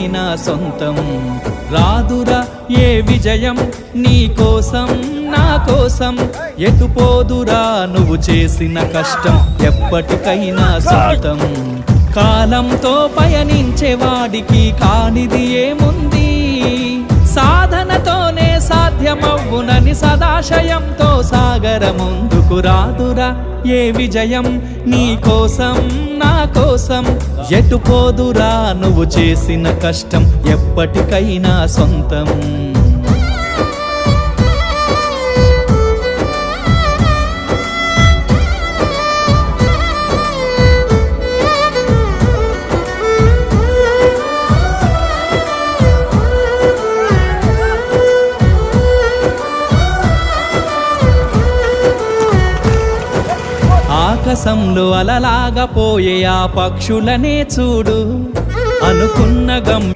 ఎప్పటికైనా సొంతం. రాదురా ఏ విజయం నీ కోసం నా కోసం, ఎటుపోదురా నువ్వు చేసిన కష్టం ఎప్పటికైనా సొంతం. కాలంతో పయనించే వాడికి కానిది ఏముంది, సాధనతోనే సాధ్యమవ్వునని సదాశయంతో సాగర ముందుకు. రాదురా ఏ విజయం నీ కోసం నా కోసం, ఎటుపోదురా నువ్వు చేసిన కష్టం ఎప్పటికైనా సొంతం. ఆకాశంలో అలలాగా పోయే ఆ పక్షులనే చూడు, అనుకున్న గమ్యం